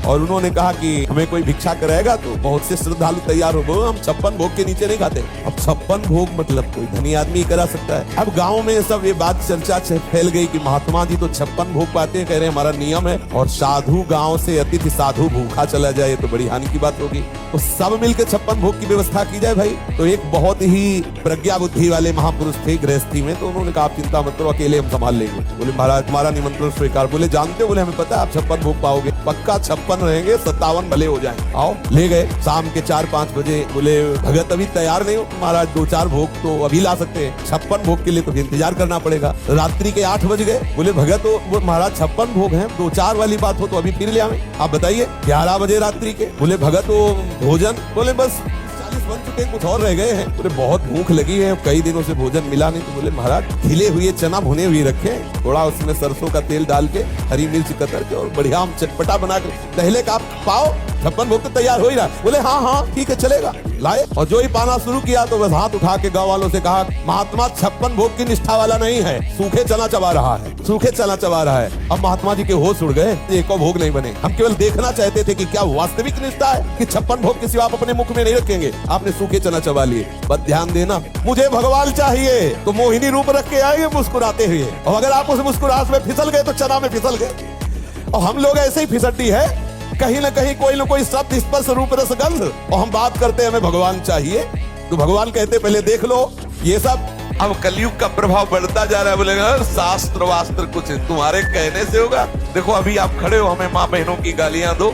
और उन्होंने कहा कि हमें कोई भिक्षा कराएगा तो बहुत से श्रद्धालु तैयार हो, हम 56 भोग के नीचे नहीं खाते। अब 56 भोग मतलब कोई धनी आदमी ही करा सकता है। अब गाँव में सब ये बात चर्चा फैल गई कि महात्मा जी तो 56 भोग पाते हैं, कह रहे हैं हमारा नियम है, और साधु गाँव से अतिथि साधु भूखा चला जाए तो बड़ी हानि की बात होगी। तो सब मिलकर 56 भोग की व्यवस्था की जाए भाई। तो एक बहुत ही प्रज्ञा बुद्धि वाले महापुरुष थे गृहस्थी में, तो उन्होंने कहा आप चिंता मत करो, अकेले हम संभाल लेंगे। बोले महाराज तुम्हारा निमंत्रण स्वीकार। बोले जानते हो? बोले हमें पता है आप 56 भोग पाओगे, पक्का 56 रहेंगे, 57 भले हो जाए। आओ ले गए शाम के 4-5 बजे। बोले भगत अभी तैयार नहीं हो महाराज, 2-4 भोग तो अभी ला सकते हैं, 56 भोग के लिए तो इंतजार करना पड़ेगा। रात्रि के 8 बज गए। बोले भगत वो महाराज 56 भोग हैं, 2-4 वाली बात हो तो अभी फिर ले आवे, आप बताइए। 11 बजे रात्रि के। बोले भगत वो भोजन? बोले बस 40 बन चुके, कुछ और रह गए हैं। बोले बहुत भूख लगी है, कई दिनों से भोजन मिला नहीं। तो बोले महाराज खिले हुए चना भुने हुए रखे, थोड़ा उसमें सरसों का तेल डाल के, हरी मिर्च कतर के और बढ़िया हम चटपटा बना के पहले का आप पाओ, 56 भोग तो तैयार हो ही रहा। बोले हाँ हाँ ठीक है चलेगा। लाए और जो ही पाना शुरू किया तो बस हाथ उठा के गाँव वालों से कहा महात्मा 56 भोग की निष्ठा वाला नहीं है, सूखे चना चबा रहा है, सूखे चना चबा रहा है। अब महात्मा जी के होश उड़ गए, एक और भोग नहीं बने। हम केवल देखना चाहते थे कि क्या वास्तविक निष्ठा है कि 56 भोग किसी आप अपने मुख में नहीं रखेंगे, आपने सूखे चना चबा लिए। बस ध्यान देना, मुझे भगवान चाहिए तो मोहिनी रूप रख के आएंगे मुस्कुराते हुए, और अगर आप उस मुस्कुराहट में फिसल गए तो चना में फिसल गए। और हम लोग ऐसे ही फिसड्डी है, कहीं ना कहीं कोई ना कोई शब्द स्पर्श रूप रस गंध, और हम बात करते हैं हमें भगवान चाहिए तो भगवान कहते पहले देख लो ये सब। अब कलयुग का प्रभाव बढ़ता जा रहा है। बोलेगा शास्त्र वास्त्र कुछ तुम्हारे कहने से होगा। देखो अभी आप खड़े हो, हमें माँ बहनों की गालियां दो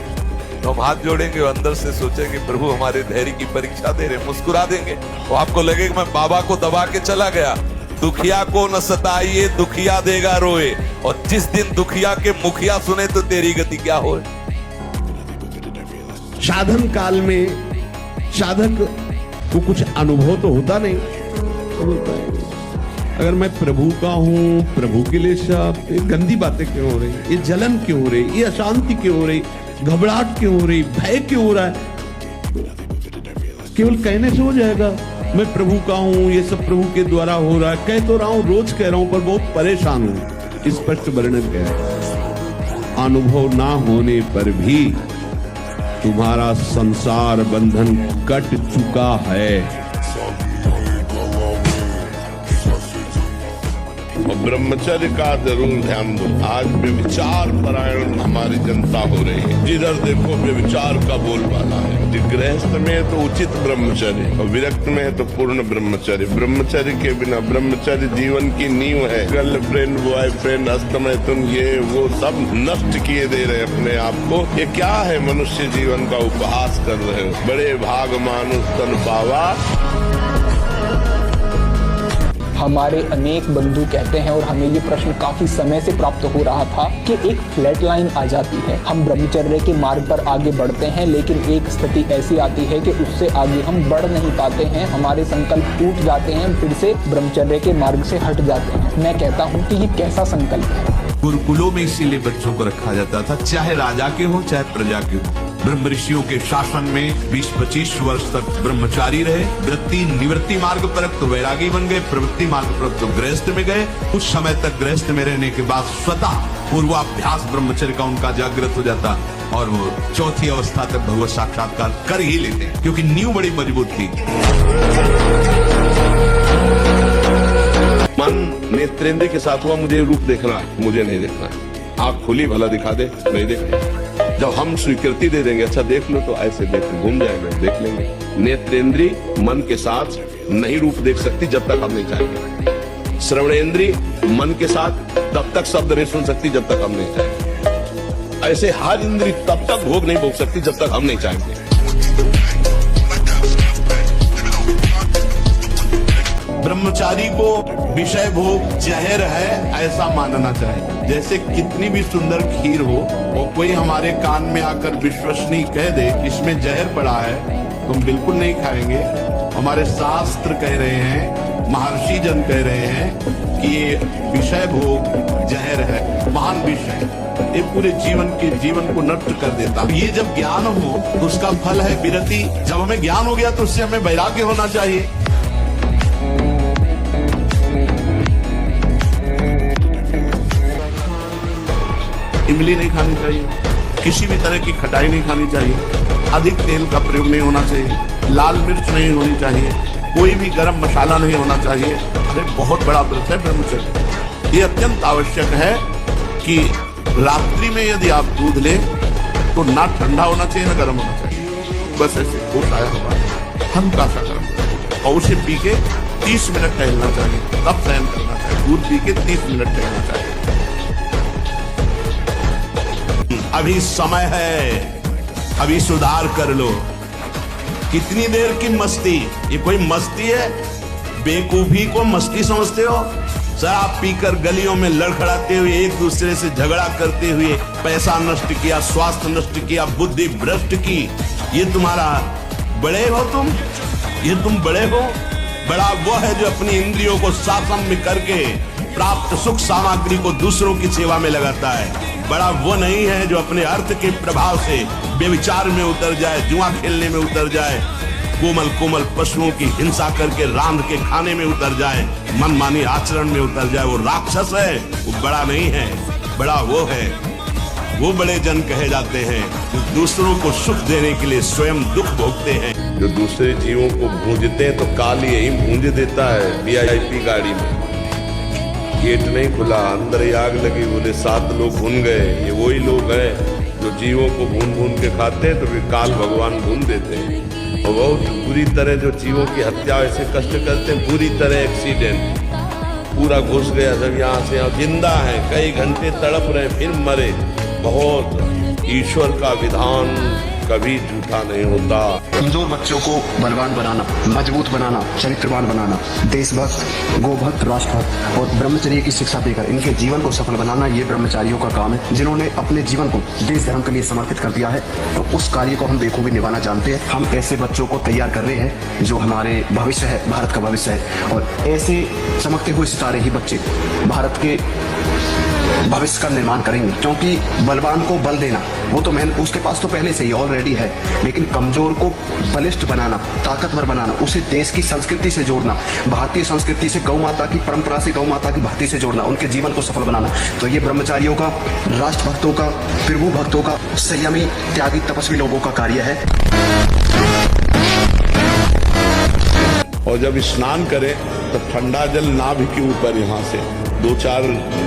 तो हम हाथ जोड़ेंगे, अंदर से सोचेंगे प्रभु हमारे धैर्य की परीक्षा दे रहे, मुस्कुरा देंगे। तो आपको लगेगा मैं बाबा को दबा के चला गया। दुखिया को न सताइए, दुखिया देगा रोए, और जिस दिन दुखिया के मुखिया सुने तो तेरी गति क्या हो। साधन काल में साधक को कुछ अनुभव तो होता नहीं। अगर मैं प्रभु का हूं, प्रभु के लिए सब, ये गंदी बातें क्यों हो रही, ये जलन क्यों हो रही, ये अशांति क्यों हो रही, घबराहट क्यों हो रही, भय क्यों हो रहा है? केवल कहने से हो जाएगा मैं प्रभु का हूं, ये सब प्रभु के द्वारा हो रहा है। कह तो रहा हूं, रोज कह रहा हूं, पर बहुत परेशान हूं। स्पष्ट वर्णन है, अनुभव ना होने पर भी तुम्हारा संसार बंधन कट चुका है। और ब्रह्मचर्य का जरूर ध्यान दो। आज व्यभिचार परायण हमारी जनता हो रही है, जिधर देखो व्यभिचार का बोलबाला है। गृहस्थ में तो उचित ब्रह्मचर्य, और विरक्त में है तो पूर्ण ब्रह्मचर्य। ब्रह्मचर्य के बिना, ब्रह्मचर्य जीवन की नींव है। गर्लफ्रेंड, बॉयफ्रेंड, अस्तमय तुम, ये वो सब नष्ट किए दे रहे अपने आप को। ये क्या है? मनुष्य जीवन का उपहास कर रहे हो। बड़े भाग मानुष तन पावा। हमारे अनेक बंधु कहते हैं, और हमें ये प्रश्न काफी समय से प्राप्त हो रहा था कि एक फ्लैट लाइन आ जाती है, हम ब्रह्मचर्य के मार्ग पर आगे बढ़ते हैं, लेकिन एक स्थिति ऐसी आती है कि उससे आगे हम बढ़ नहीं पाते हैं, हमारे संकल्प टूट जाते हैं, फिर से ब्रह्मचर्य के मार्ग से हट जाते हैं। मैं कहता हूँ कि ये कैसा संकल्प है? गुरुकुलों में इसीलिए बच्चों को रखा जाता था, चाहे राजा के हो चाहे प्रजा के हो। ब्रह्म ऋषियों के शासन में 20-25 वर्ष तक ब्रह्मचारी रहे। वृत्ति निवृत्ति मार्ग पर तो वैरागी बन गए, प्रवृत्ति मार्ग पर तो गृहस्थ में गए। कुछ समय तक गृहस्थ में रहने के बाद स्वतः पूर्वाभ्यास ब्रह्मचर्य का उनका जागृत हो जाता, और वो चौथी अवस्था तक भगवत साक्षात्कार कर ही लेते, क्योंकि नींव बड़ी मजबूत थी। मन नेत्रेंद्र के साथ हुआ, मुझे रूप देखना है, मुझे नहीं देखना है। आँख खुली, भला दिखा दे, नहीं देखना। जब हम स्वीकृति दे देंगे, अच्छा देख लो, तो ऐसे देख घूम जाएंगे, देख लेंगे। नेत्रेंद्री मन के साथ नहीं रूप देख सकती जब तक हम नहीं चाहेंगे। श्रवणेंद्री मन के साथ तब तक शब्द नहीं सुन सकती जब तक हम नहीं चाहेंगे। ऐसे हर इंद्री तब तक भोग नहीं भोग सकती जब तक हम नहीं चाहेंगे। ब्रह्मचारी को विषय भोग जहर है ऐसा मानना चाहिए। जैसे कितनी भी सुंदर खीर हो, और कोई हमारे कान में आकर विश्वसनीय कह दे इसमें जहर पड़ा है, तो हम बिल्कुल नहीं खाएंगे। हमारे शास्त्र कह रहे हैं, महर्षि जन कह रहे हैं कि ये विषय भोग जहर है, महान विषय, ये पूरे जीवन को नष्ट कर देता। ये जब ज्ञान हो तो उसका फल है विरति। जब हमें ज्ञान हो गया तो उससे हमें वैराग्य होना चाहिए। इमली नहीं खानी चाहिए, किसी भी तरह की खटाई नहीं खानी चाहिए, अधिक तेल का प्रयोग नहीं होना चाहिए, लाल मिर्च नहीं होनी चाहिए, कोई भी गरम मसाला नहीं होना चाहिए। अरे बहुत बड़ा व्रत है ब्रह्मचर्य। ये अत्यंत आवश्यक है कि रात्रि में यदि आप दूध लें तो ना ठंडा होना चाहिए ना गर्म होना चाहिए, बस ऐसे होश आया हमारा हल्का सा गर्म, और उसे पी के 30 मिनट टहलना चाहिए, तब शयन करना चाहिए। दूध पी के 30 मिनट टहलना चाहिए। अभी समय है, अभी सुधार कर लो। कितनी देर की मस्ती, ये कोई मस्ती है? बेवकूफी को मस्ती समझते हो? शराब पीकर गलियों में लड़खड़ाते हुए, एक दूसरे से झगड़ा करते हुए पैसा नष्ट किया, स्वास्थ्य नष्ट किया, बुद्धि भ्रष्ट की। ये तुम्हारा बड़े हो तुम? ये तुम बड़े हो? बड़ा वो है जो अपनी इंद्रियों को शासन में करके प्राप्त सुख सामग्री को दूसरों की सेवा में लगाता है। बड़ा वो नहीं है जो अपने अर्थ के प्रभाव से व्यभिचार में उतर जाए, जुआ खेलने में उतर जाए, कोमल कोमल पशुओं की हिंसा करके रांध के खाने में उतर जाए, मनमानी आचरण में उतर जाए। वो राक्षस है, वो बड़ा नहीं है। बड़ा वो है, वो बड़े जन कहे जाते हैं जो दूसरों को सुख देने के लिए स्वयं दुख भोगते हैं। जो दूसरे जीवों को भूंजते हैं तो काल यही भूंज देता है। VIP गाड़ी में गेट नहीं खुला, अंदर ही आग लगी, बोले 7 लोग भून गए। ये वही लोग हैं जो जीवों को भून भून के खाते हैं, तो फिर काल भगवान भून देते हैं। और बहुत बुरी तरह जो जीवों की हत्या ऐसे कष्ट करते हैं, बुरी तरह एक्सीडेंट, पूरा घुस गया सब यहाँ से यहाँ, जिंदा है, कई घंटे तड़प रहे फिर मरे। बहुत ईश्वर का विधान कभी झूठा नहीं होता। कमजोर बच्चों को बलवान बनाना, मजबूत बनाना, चरित्रवान बनाना, देशभक्त, गोभक्त, राष्ट्रभक्त और ब्रह्मचर्य की शिक्षा देकर इनके जीवन को सफल बनाना, ये ब्रह्मचारियों का काम है। जिन्होंने अपने जीवन को देश धर्म के लिए समर्पित कर दिया है, तो उस कार्य को हम बेखूबी निभाना जानते हैं। हम ऐसे बच्चों को तैयार कर रहे हैं जो हमारे भविष्य है, भारत का भविष्य है। और ऐसे चमकते हुए सितारे ही बच्चे भारत के भविष्य का निर्माण करेंगे। क्योंकि बलवान को बल देना, वो तो उसके पास तो पहले से ही ऑलरेडी है, लेकिन कमजोर को बलिष्ठ बनाना, ताकतवर बनाना, उसे देश की संस्कृति से जोड़ना, भारतीय संस्कृति से, गौ माता की परंपरा से, गौ माता की भक्ति से जोड़ना, उनके जीवन को सफल बनाना, तो ये ब्रह्मचारियों का, राष्ट्रभक्तों का, प्रभु भक्तों का, संयमी, त्यागी, तपस्वी लोगों का कार्य है। और जब स्नान करें तो ठंडा जल नाभि के ऊपर यहाँ से 2-4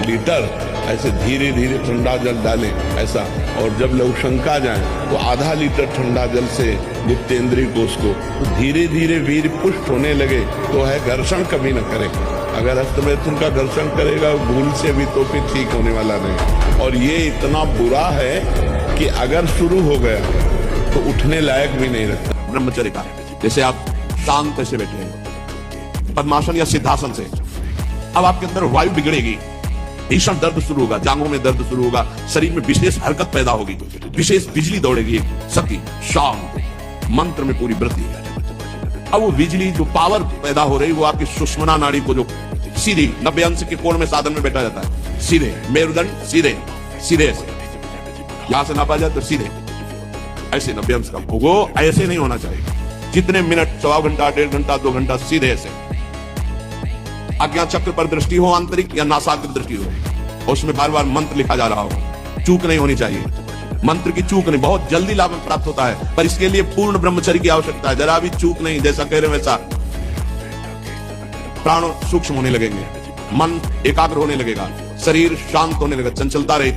लीटर ऐसे धीरे धीरे ठंडा जल डालें ऐसा। और जब लघुशंका जाए तो आधा लीटर ठंडा जल से गुप्तेंद्रिय कोष को तो धीरे धीरे वीर पुष्ट होने लगे तो है घर्षण कभी न करे। अगर हस्तमैथुन का घर्षण करेगा भूल से भी तो फिर ठीक होने वाला नहीं। और ये इतना बुरा है कि अगर शुरू हो गया तो उठने लायक भी नहीं रखता। ब्रह्मचर्य का जैसे आप शांत से बैठे हैं पद्मासन या सिद्धासन से, अब आपके अंदर वायु बिगड़ेगी, भीषण दर्द शुरू होगा, जांघों में दर्द शुरू होगा, शरीर में विशेष हरकत पैदा होगी, विशेष बिजली दौड़ेगी, शक्ति शांत मंत्र में पूरी वृद्धि। अब वो बिजली जो पावर पैदा हो रही वो आपकी सुषुम्ना नाड़ी को जो सीधी 90 अंश के कोण में साधन में बैठा जाता है, सीधे मेरुदंड सीधे सीधे से यहां से नापा जाए तो सीधे ऐसे 90 अंश का वो ऐसे नहीं होना चाहिए। जितने मिनट, 1.25 घंटा, 1.5 घंटा, 2 घंटा सीधे से आज्ञा चक्र पर दृष्टि हो, आंतरिक या नासाग्र दृष्टि हो, और उसमें बार बार मंत्र लिखा जा रहा हो, चूक नहीं होनी चाहिए। मंत्र की चूक नहीं, बहुत जल्दी लाभ प्राप्त होता है, पर इसके लिए पूर्ण ब्रह्मचर्य की आवश्यकता है। जरा भी चूक नहीं, जैसा कह रहे हैं वैसा प्राण सूक्ष्म होने लगेंगे, मन एकाग्र होने लगेगा, शरीर शांत होने लगेगा, चंचलता रहे।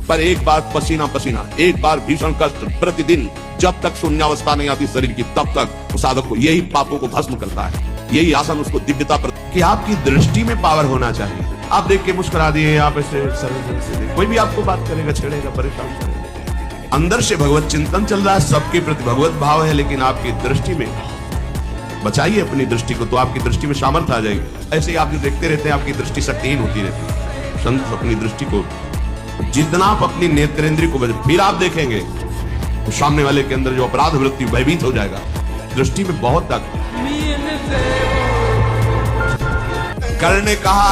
पर एक बार पसीना पसीना, एक बार भीषण कष्ट प्रतिदिन, जब तक शून्यावस्था नहीं आती शरीर की, तब तक साधक को यही पापों को भस्म करता है। यही आसन उसको दिव्यता पर कि आपकी दृष्टि में पावर होना चाहिए। आप देख के मुस्कुरा दिए, आप ऐसे सरल से, कोई भी आपको बात करेगा, छेड़ेगा, परेशान करेगा। अंदर से भगवत चिंतन चल रहा है, सबके प्रति भगवत भाव है, लेकिन आपकी दृष्टि में बचाइए अपनी दृष्टि को, तो आपकी दृष्टि में सामर्थ्य आ जाएगी। ऐसे ही आप जो देखते रहते हैं आपकी दृष्टि शक्तिहीन होती रहती है। संत अपनी दृष्टि को, जितना आप अपनी नेत्रेंद्रिय को फिर आप देखेंगे तो सामने वाले के अंदर जो अपराध वृत्ति भयभीत हो जाएगा। दृष्टि में बहुत ताकत। कर्ण ने कहा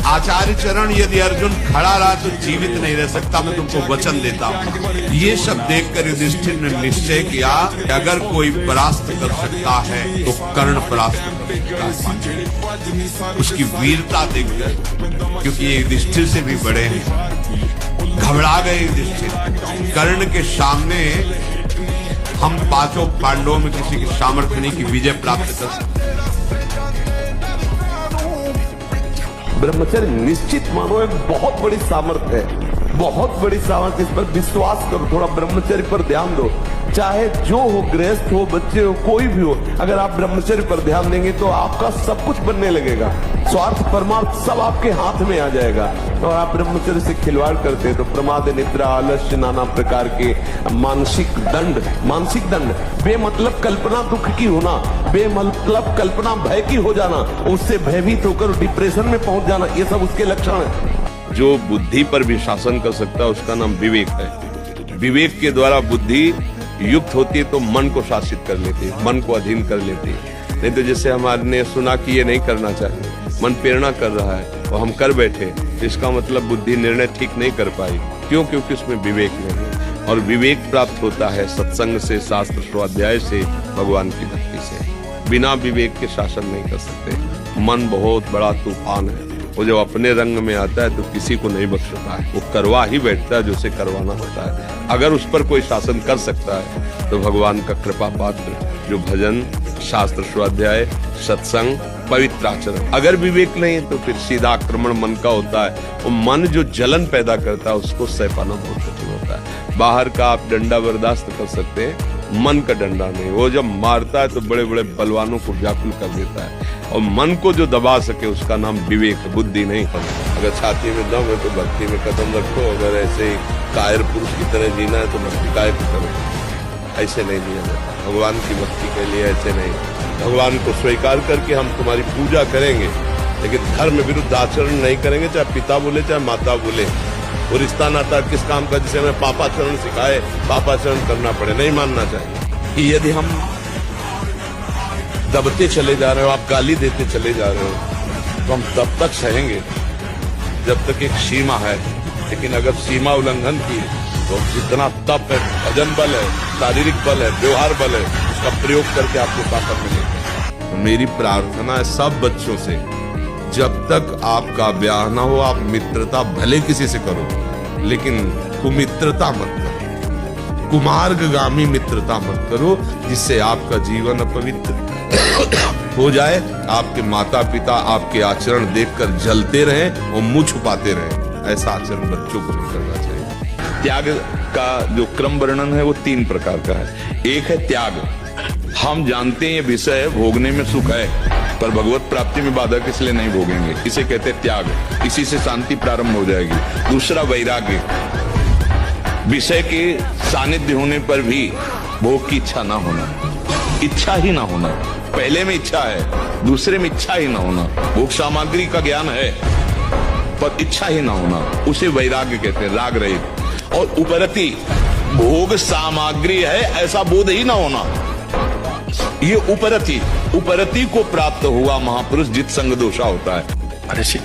आचार्य चरण यदि अर्जुन खड़ा रहा तो जीवित नहीं रह सकता, मैं तुमको वचन देता हूं। ये सब देखकर युधिष्ठिर ने निश्चय किया कि अगर कोई परास्त कर सकता है तो कर्ण परास्त कर सकता है। उसकी वीरता देखकर, क्योंकि ये युधिष्ठिर से भी बड़े हैं, घबरा गए युधिष्ठिर। कर्ण के सामने हम पांचों पांडवों में किसी की सामर्थ्य नहीं की विजय प्राप्त कर सकते। ब्रह्मचर्य निश्चित मानो एक बहुत बड़ी सामर्थ्य है, बहुत बड़ी सामर्थ्य। इस पर विश्वास करो, थोड़ा ब्रह्मचर्य पर ध्यान दो। चाहे जो हो, गृहस्थ हो, बच्चे हो, कोई भी हो, अगर आप ब्रह्मचर्य पर ध्यान देंगे तो आपका सब कुछ बनने लगेगा। स्वार्थ परमार्थ सब आपके हाथ में आ जाएगा। और आप ब्रह्मचर्य से खिलवाड़ करते हैं तो प्रमाद, निद्रा, आलस्य, नाना प्रकार के मानसिक दंड, बेमतलब कल्पना दुख की होना, बेमतलब कल्पना भय की हो जाना, उससे भयभीत होकर डिप्रेशन में पहुंच जाना, ये सब उसके लक्षण है। जो बुद्धि पर भी शासन कर सकता है उसका नाम विवेक है। विवेक के द्वारा बुद्धि युक्त होती है तो मन को शासित कर लेती है, मन को अधीन कर लेती है। नहीं तो जैसे हमारे सुना कि ये नहीं करना चाहिए, मन प्रेरणा कर रहा है और हम कर बैठे, इसका मतलब बुद्धि निर्णय ठीक नहीं कर पाई। क्यों? क्योंकि उसमें विवेक नहीं है। और विवेक प्राप्त होता है सत्संग से, शास्त्र स्वाध्याय से, भगवान की भक्ति से। बिना विवेक के शासन नहीं कर सकते। मन बहुत बड़ा तूफान है, वो जब अपने रंग में आता है तो किसी को नहीं बख्शता है, वो करवा ही बैठता है जो उसे करवाना होता है। अगर उस पर कोई शासन कर सकता है तो भगवान का कृपा पात्र, जो भजन, शास्त्र स्वाध्याय, सत्संग, पवित्र आचरण। अगर विवेक नहीं तो फिर सीधा आक्रमण मन का होता है। वो मन जो जलन पैदा करता है उसको सह पाना बहुत कठिन होता है। बाहर का आप डंडा बर्दाश्त कर सकते हैं, मन का डंडा नहीं। वो जब मारता है तो बड़े बड़े बलवानों को व्याकुल कर देता है। और मन को जो दबा सके उसका नाम विवेक, बुद्धि नहीं। अगर छाती में दम है तो भक्ति में कदम रखो, अगर ऐसे ही कायर पुरुष की तरह जीना है तो भक्ति काय की करो। ऐसे नहीं जिया जाता भगवान की भक्ति के लिए, ऐसे नहीं। भगवान को स्वीकार करके हम तुम्हारी पूजा करेंगे, लेकिन धर्म विरुद्ध आचरण नहीं करेंगे, चाहे पिता बोले चाहे माता बोले। वो रिश्ता नाता किस काम का जिसे हमें पापाचरण सिखाए, पापाचरण करना पड़े, नहीं मानना चाहिए। यदि हम दबते चले जा रहे हो, आप गाली देते चले जा रहे हो, तो हम तब तक सहेंगे जब तक एक सीमा है। लेकिन अगर सीमा उल्लंघन की तो जितना तप है, भजन बल है, शारीरिक बल है, व्यवहार बल है, उसका प्रयोग करके आपको ताकत मिलेगी। मेरी प्रार्थना है सब बच्चों से, जब तक आपका ब्याह ना हो आप मित्रता भले किसी से करो, लेकिन कुमित्रता मत करो, कुमार्गगामी मित्रता मत करो, जिससे आपका जीवन अपवित्र हो जाए। आपके माता पिता आपके आचरण देखकर जलते रहें और मुंह छुपाते रहें। ऐसा आचरण बच्चों को नहीं करना चाहिए। त्याग का जो क्रम वर्णन है वो 3 प्रकार का है। एक है त्याग, हम जानते हैं ये विषय भोगने में सुख है पर भगवत प्राप्ति में बाधक इसलिए नहीं भोगेंगे, इसे कहते हैं त्याग। इसी से शांति प्रारंभ हो जाएगी। दूसरा वैराग्य, विषय के सानिध्य होने पर भी भोग की इच्छा ना होना, इच्छा ही ना होना। पहले में इच्छा है, दूसरे में इच्छा ही ना होना। भोग सामग्री का ज्ञान है पर इच्छा ही ना होना, उसे वैराग्य कहते हैं, राग रहित। और उपरति, भोग सामग्री है ऐसा बोध ही ना होना, ये उपरति को प्राप्त हुआ महापुरुष जित संग दोषा होता है। महर्षि